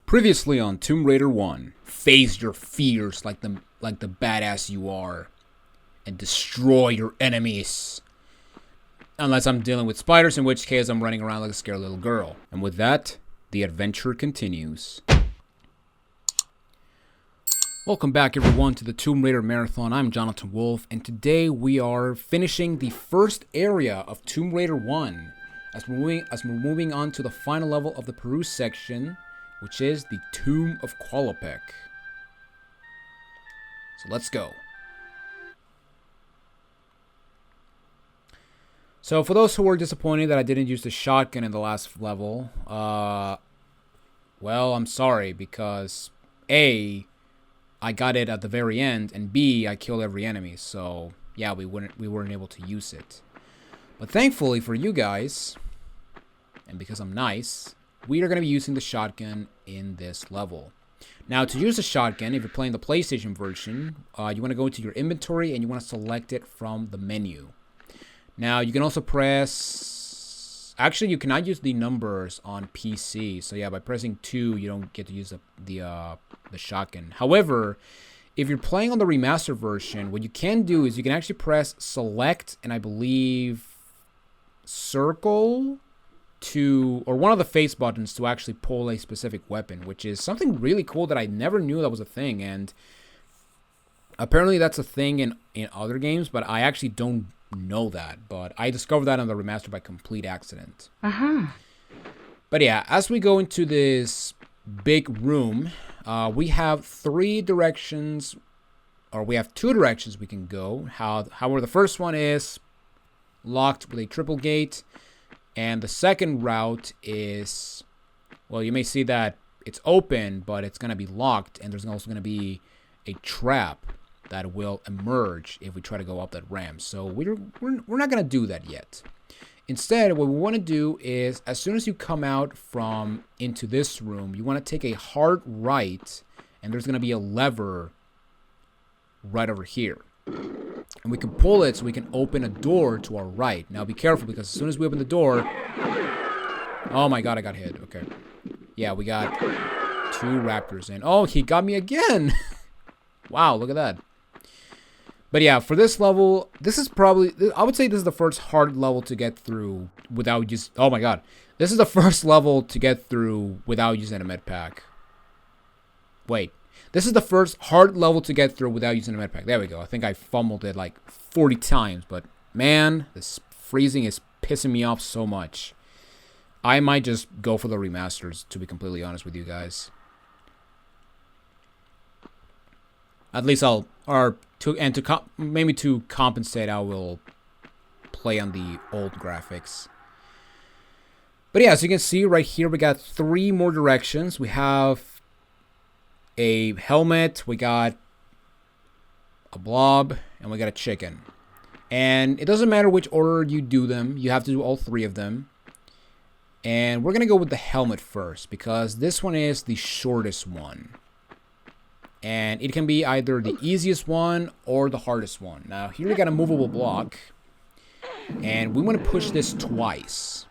Previously on Tomb Raider 1, face your fears like the badass you are, and destroy your enemies. Unless I'm dealing with spiders, in which case I'm running around like a scared little girl. And with that, the adventure continues. Welcome back everyone to the Tomb Raider Marathon. I'm Jonathan Wolf, and today we are finishing the first area of Tomb Raider 1 as we're moving on to the final level of the Peru section, which is the Tomb of Qualopec. So let's go. So for those who were disappointed that I didn't use the shotgun in the last level, well, I'm sorry, because A, I got it at the very end, and B, I killed every enemy, so yeah, we weren't able to use it. But thankfully for you guys, and because I'm nice, we are going to be using the shotgun in this level. Now, to use the shotgun, if you're playing the PlayStation version, you want to go into your inventory and you want to select it from the menu. Now, you can also press... Actually, you cannot use the numbers on PC. So yeah, by pressing 2, you don't get to use the shotgun. However, if you're playing on the remastered version, what you can do is you can actually press select and I believe circle to, or one of the face buttons to actually pull a specific weapon, which is something really cool that I never knew that was a thing. And apparently that's a thing in other games, but I actually don't know that. But I discovered that on the remaster by complete accident. But yeah, as we go into this big room, we have 3 directions, or we have 2 directions we can go. However, the first one is locked with a triple gate, and the second route is, well, you may see that it's open, but it's going to be locked, and there's also going to be a trap that will emerge if we try to go up that ramp. So we're not going to do that yet. Instead, what we want to do is, as soon as you come out from into this room, you want to take a hard right, and there's going to be a lever right over here. And we can pull it so we can open a door to our right. Now be careful, because as soon as we open the door... Oh my god, I got hit. Okay. Yeah, we got 2 raptors in. Oh, he got me again! Wow, look at that. But yeah, for this level, this is probably... I would say this is the first hard level to get through without just... Oh my god. This is the first level to get through without using a med pack. Wait. This is the first hard level to get through without using a med pack. There we go. I think I fumbled it like 40 times. But man, this freezing is pissing me off so much. I might just go for the remasters, to be completely honest with you guys. At least I'll... maybe to compensate, I will play on the old graphics. But yeah, as you can see right here, we got 3 more directions. We have a helmet, we got a blob, and we got a chicken. And it doesn't matter which order you do them, you have to do all 3 of them. And we're gonna go with the helmet first, because this one is the shortest one. And it can be either the easiest one or the hardest one. Now here we got a movable block, and we want to push this twice.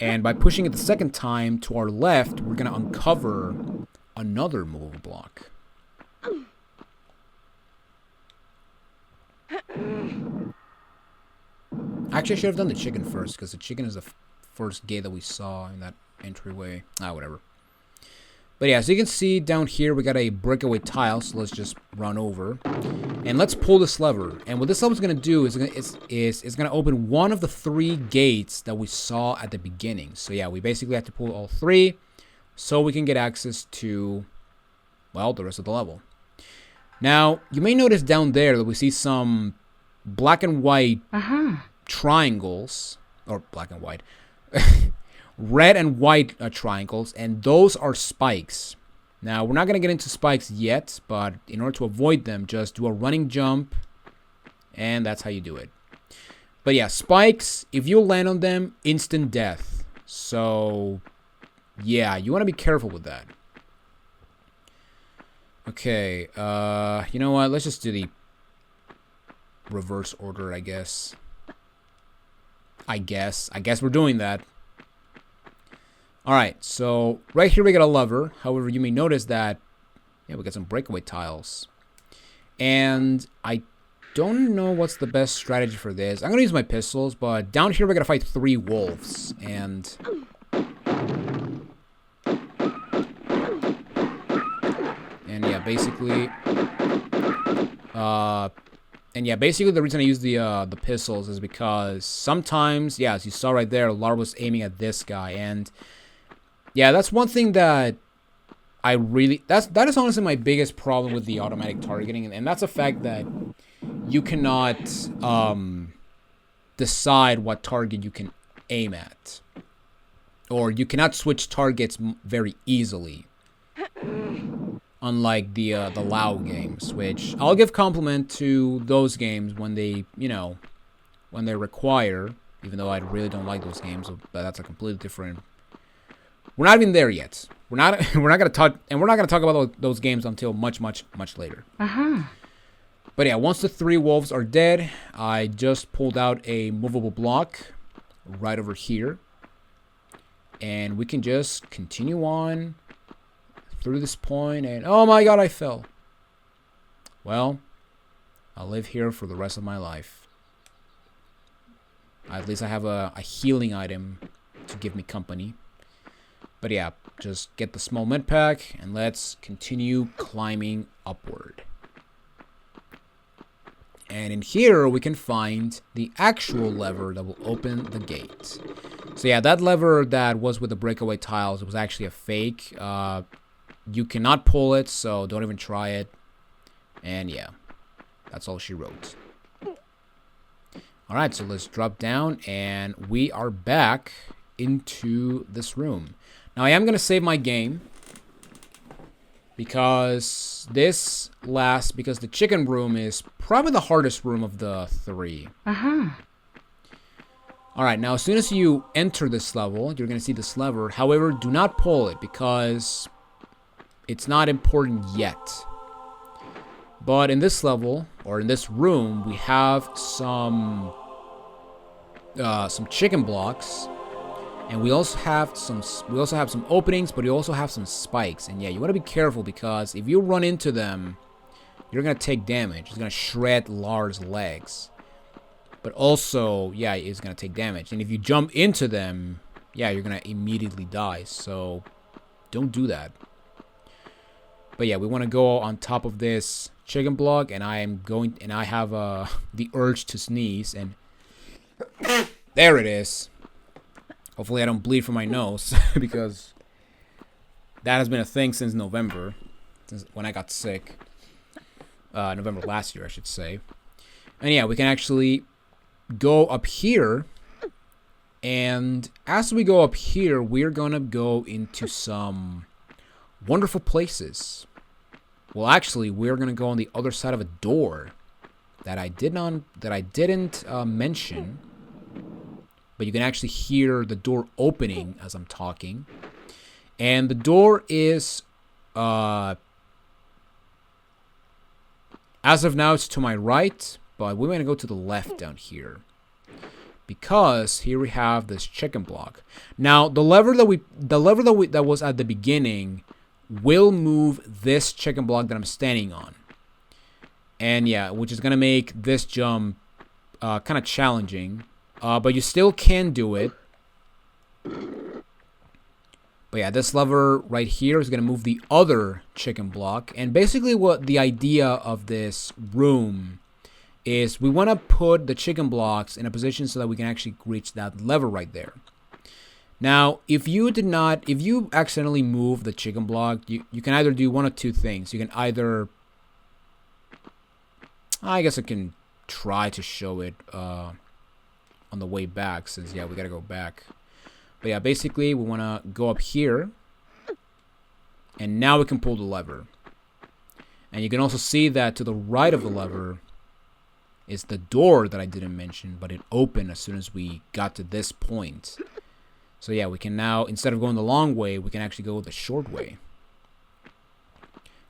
And by pushing it the second time to our left, we're going to uncover another movable block. Actually, I should have done the chicken first, because the chicken is the first gate that we saw in that entryway. Whatever. But yeah, as you can see down here, we got a breakaway tile, so let's just run over. And let's pull this lever. And what this lever is going to do is it's going to open one of the 3 gates that we saw at the beginning. So yeah, we basically have to pull all 3 so we can get access to, well, the rest of the level. Now, you may notice down there that we see some black and white triangles, or black and white, red and white triangles, and those are spikes. Now, we're not going to get into spikes yet, but in order to avoid them, just do a running jump, and that's how you do it. But yeah, spikes, if you land on them, instant death. So, yeah, you want to be careful with that. Okay, you know what? Let's just do the reverse order, I guess. I guess we're doing that. Alright, so right here we got a lever. However, you may notice that, yeah, we got some breakaway tiles. And I don't know what's the best strategy for this. I'm going to use my pistols, but down here we're going to fight 3 wolves. And yeah, basically... basically the reason I use the pistols is because sometimes, yeah, as you saw right there, Lara was aiming at this guy. And yeah, that's one thing that I really... That is honestly my biggest problem with the automatic targeting. And that's the fact that you cannot decide what target you can aim at. Or you cannot switch targets very easily. Unlike the Lao games, which I'll give compliment to those games when they, you know, when they require, even though I really don't like those games, but that's a completely different... We're not even there yet. We're not gonna talk about those games until much later. But yeah, once the 3 wolves are dead, I just pulled out a movable block right over here, and we can just continue on through this point. And oh my god, I fell. Well, I'll live here for the rest of my life. At least I have a healing item to give me company. But yeah, just get the small med pack and let's continue climbing upward. And in here we can find the actual lever that will open the gate. So yeah, that lever that was with the breakaway tiles was actually a fake. You cannot pull it, so don't even try it. And yeah, that's all she wrote. Alright, so let's drop down, and we are back into this room. Now, I am going to save my game, because the chicken room is probably the hardest room of the 3. Alright, now as soon as you enter this level, you're going to see this lever. However, do not pull it, because it's not important yet. But in this level, or in this room, we have some chicken blocks, and we also have some openings, but we also have some spikes. And yeah, you want to be careful, because if you run into them, you're gonna take damage. It's gonna shred Lara's legs, but also, yeah, it's gonna take damage. And if you jump into them, yeah, you're gonna immediately die. So don't do that. But yeah, we want to go on top of this chicken block, and I have the urge to sneeze, and there it is. Hopefully I don't bleed from my nose, because that has been a thing since November, since when I got sick. November last year, I should say. And yeah, we can actually go up here, and as we go up here, we're gonna go into some wonderful places. Well, actually, we're gonna go on the other side of a door that I didn't mention, but you can actually hear the door opening as I'm talking, and the door is as of now it's to my right, but we're gonna go to the left down here, because here we have this chicken block. Now, the lever that was at the beginning will move this chicken block that I'm standing on. And yeah, which is going to make this jump kind of challenging. But you still can do it. But yeah, this lever right here is going to move the other chicken block. And basically what the idea of this room is, we want to put the chicken blocks in a position so that we can actually reach that lever right there. Now, if you accidentally move the chicken block, you can either do one of two things. You can either, I guess I can try to show it on the way back, since, yeah, we gotta go back. But yeah, basically, we want to go up here, and now we can pull the lever. And you can also see that to the right of the lever is the door that I didn't mention, but it opened as soon as we got to this point. So yeah, we can now, instead of going the long way, we can actually go the short way.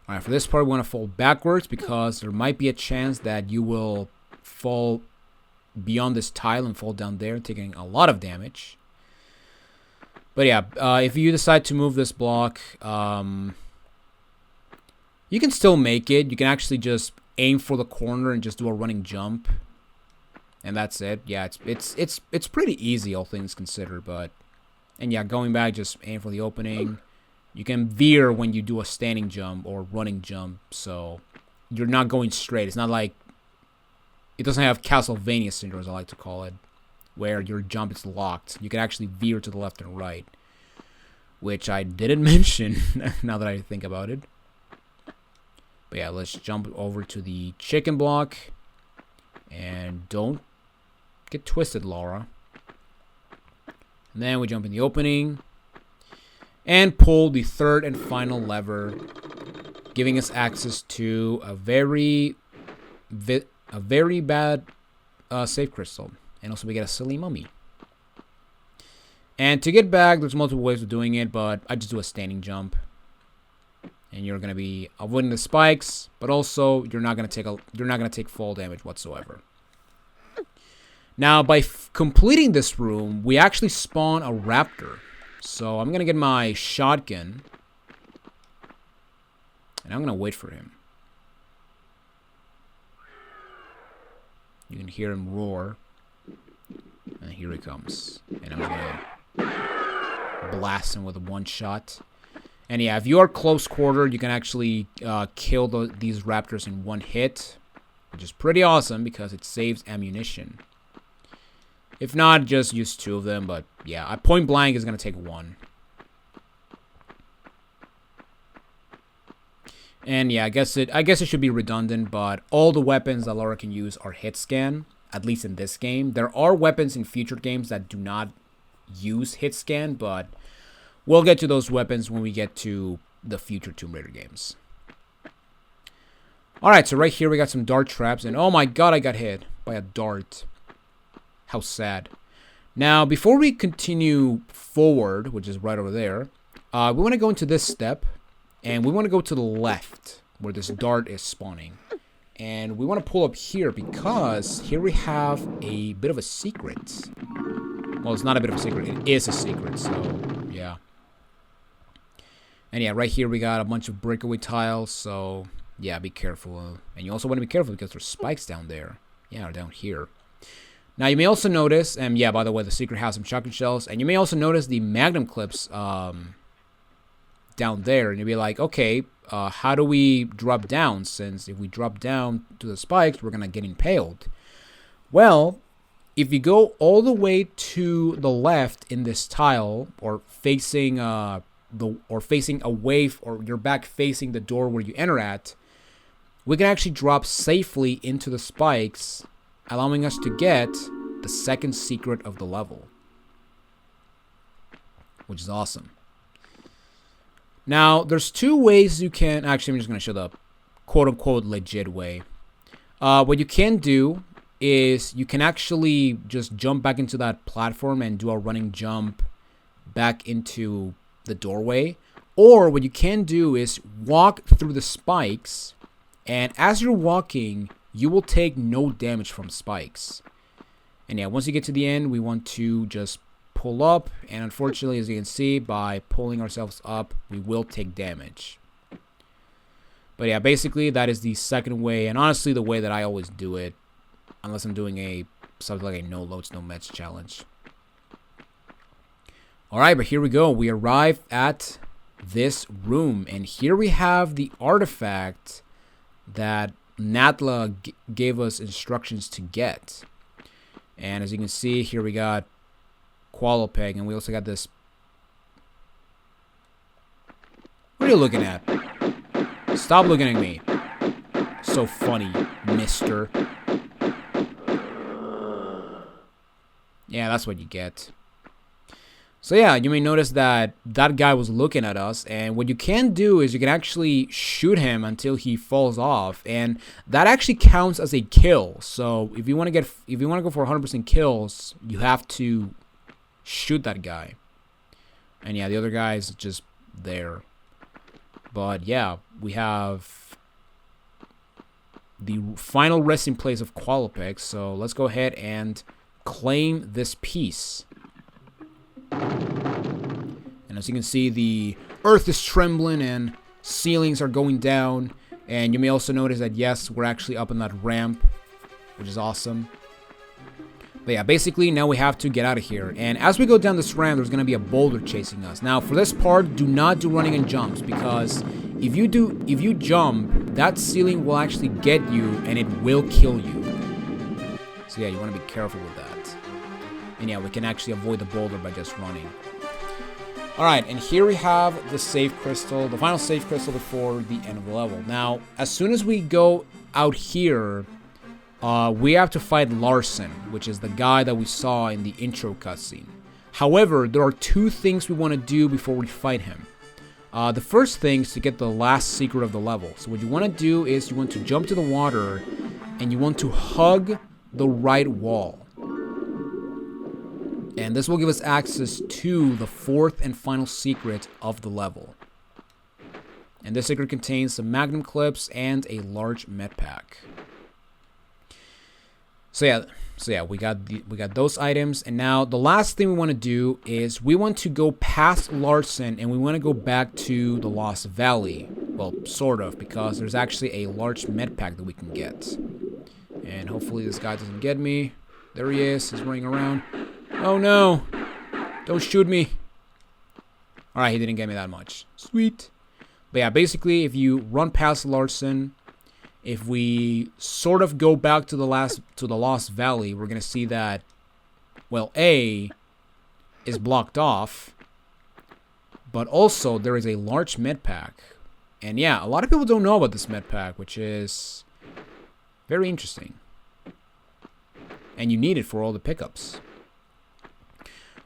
Alright, for this part, we want to fall backwards, because there might be a chance that you will fall beyond this tile and fall down there, taking a lot of damage. But yeah, if you decide to move this block, you can still make it. You can actually just aim for the corner and just do a running jump, and that's it. Yeah, it's pretty easy, all things considered. And yeah, going back, just aim for the opening. You can veer when you do a standing jump or running jump, so you're not going straight. It's not like, it doesn't have Castlevania syndrome, as I like to call it, where your jump is locked. You can actually veer to the left and right, which I didn't mention now that I think about it. But yeah, let's jump over to the chicken block, and don't get twisted, Laura. And then we jump in the opening and pull the third and final lever, giving us access to a very bad save crystal. And also we get a silly mummy. And to get back, there's multiple ways of doing it, but I just do a standing jump. And you're gonna be avoiding the spikes, but also you're not gonna take fall damage whatsoever. Now, by completing this room, we actually spawn a raptor. So I'm gonna get my shotgun, and I'm gonna wait for him. You can hear him roar, and here he comes. And I'm gonna blast him with one shot. And yeah, if you are close quarter, you can actually kill these raptors in one hit, which is pretty awesome because it saves ammunition. If not, just use 2 of them. But yeah, point blank is gonna take 1. And yeah, I guess it should be redundant, but all the weapons that Laura can use are hit scan, at least in this game. There are weapons in future games that do not use hit scan, but we'll get to those weapons when we get to the future Tomb Raider games. Alright, so right here we got some dart traps, and oh my god, I got hit by a dart. How sad. Now, before we continue forward, which is right over there, we want to go into this step, and we want to go to the left, where this dart is spawning. And we want to pull up here, because here we have a bit of a secret. Well, it's not a bit of a secret, it is a secret, so yeah. And yeah, right here we got a bunch of breakaway tiles, so yeah, be careful. And you also want to be careful because there's spikes down there. Yeah, or down here. Now, you may also notice, and yeah, by the way, the secret has some shotgun shells, and you may also notice the magnum clips down there, and you'll be like, okay, how do we drop down? Since if we drop down to the spikes, we're going to get impaled. Well, if you go all the way to the left in this tile, or facing away, or your back facing the door where you enter at, we can actually drop safely into the spikes, allowing us to get the second secret of the level, which is awesome. Now, there's 2 ways you can... Actually, I'm just going to show the quote-unquote legit way. What you can do is you can actually just jump back into that platform and do a running jump back into the doorway. Or what you can do is walk through the spikes, and as you're walking, you will take no damage from spikes. And yeah, once you get to the end, we want to just pull up, and unfortunately, as you can see, by pulling ourselves up, we will take damage. But yeah, basically that is the second way, and honestly the way that I always do it, unless I'm doing something like a no loads no meds challenge. Alright, but here we go. We arrive at this room, and here we have the artifact that Natla gave us instructions to get. And as you can see, here we got Qualopec, and we also got this... What are you looking at? Stop looking at me. So funny, mister. Yeah, that's what you get. So yeah, you may notice that that guy was looking at us, and what you can do is you can actually shoot him until he falls off, and that actually counts as a kill. So if you want to go for 100% kills, you have to shoot that guy. And yeah, the other guy is just there. But yeah, we have the final resting place of Qualopec, so let's go ahead and claim this piece. As you can see, the earth is trembling and ceilings are going down. And you may also notice that, yes, we're actually up on that ramp, which is awesome. But yeah, basically, now we have to get out of here. And as we go down this ramp, there's going to be a boulder chasing us. Now, for this part, do not do running and jumps, because if you jump, that ceiling will actually get you, and it will kill you. So yeah, you want to be careful with that. And yeah, we can actually avoid the boulder by just running. Alright, and here we have the save crystal, the final save crystal before the end of the level. Now, as soon as we go out here, we have to fight Larson, which is the guy that we saw in the intro cutscene. However, there are two things we want to do before we fight him. The first thing is to get the last secret of the level. So what you want to do is you want to jump to the water, and you want to hug the right wall. And this will give us access to the fourth and final secret of the level. And this secret contains some magnum clips and a large med pack. So yeah, we got those items, and now the last thing we want to do is we want to go past Larson, and we want to go back to the Lost Valley. Well, sort of, because there's actually a large med pack that we can get. And hopefully this guy doesn't get me. There he is. He's running around. Oh no! Don't shoot me. Alright, he didn't get me that much. Sweet. But yeah, basically, if you run past Larson, if we sort of go back to the Lost Valley, we're gonna see that, well, A is blocked off, but also there is a large med pack. And yeah, a lot of people don't know about this med pack, which is very interesting. And you need it for all the pickups.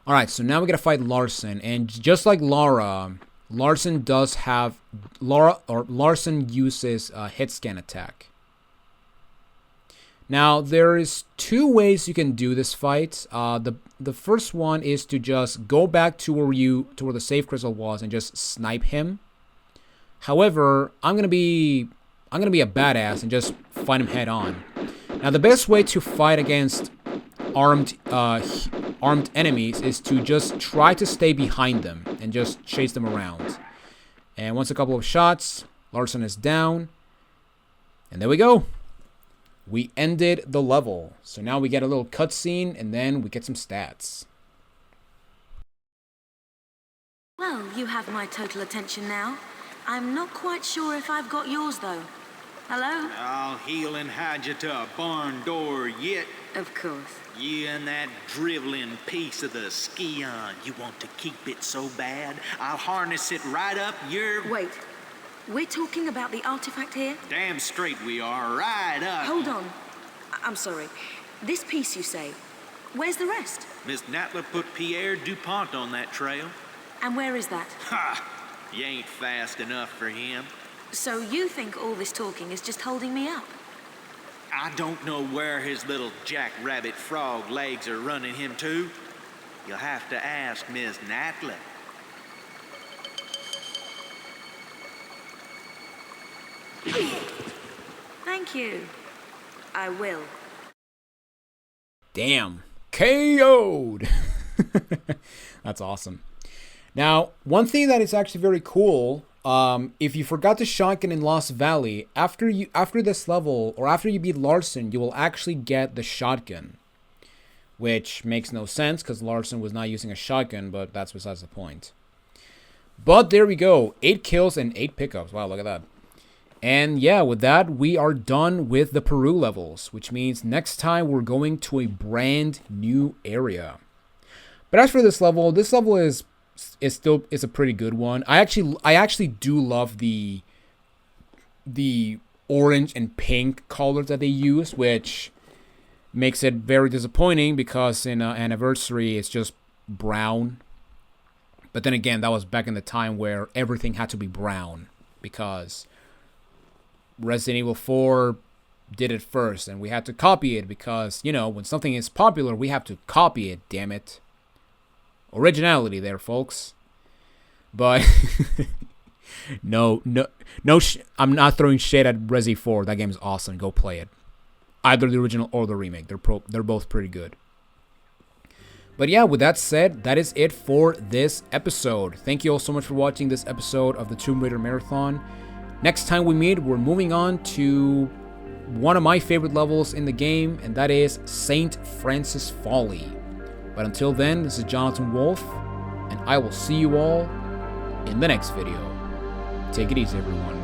Alright, so now we gotta fight Larson, and just like Lara, Larson uses a hit scan attack. Now, there is two ways you can do this fight. The first one is to just go back to where the save crystal was and just snipe him. However, I'm gonna be a badass and just fight him head on. Now, the best way to fight against armed enemies is to just try to stay behind them and just chase them around. And once a couple of shots, Larson is down. And there we go. We ended the level. So now we get a little cutscene, and then we get some stats. Well, you have my total attention now. I'm not quite sure if I've got yours, though. Hello? I'll heel and hide you to a barn door yet. Of course. You and that driveling piece of the SCION. You want to keep it so bad? I'll harness it right up your... Wait. We're talking about the artifact here? Damn straight we are. Right up. Hold on. I'm sorry. This piece, you say. Where's the rest? Miss Natla put Pierre DuPont on that trail. And where is that? Ha! You ain't fast enough for him. So you think all this talking is just holding me up? I don't know where his little jackrabbit frog legs are running him to. You'll have to ask Miss Natla. Thank you. I will. Damn. KO'd. That's awesome. Now, one thing that is actually very cool, if you forgot the shotgun in Lost Valley, after this level, or after you beat Larson, you will actually get the shotgun. Which makes no sense, because Larson was not using a shotgun, but that's besides the point. But there we go. 8 kills and 8 pickups. Wow, look at that. And yeah, with that, we are done with the Peru levels, which means next time we're going to a brand new area. But as for this level is a pretty good one. I actually do love the orange and pink colors that they use, which makes it very disappointing because in Anniversary it's just brown. But then again, that was back in the time where everything had to be brown because Resident Evil 4 did it first, and we had to copy it because, you know, when something is popular, we have to copy it, damn it. Originality there, folks. But no, I'm not throwing shade at Resi 4. That game is awesome. Go play it. Either the original or the remake. They're both pretty good. But yeah, with that said, that is it for this episode. Thank you all so much for watching this episode of the Tomb Raider Marathon. Next time we meet, we're moving on to one of my favorite levels in the game, and that is St. Francis Folly. But until then, this is Jonathan Wolf, and I will see you all in the next video. Take it easy, everyone.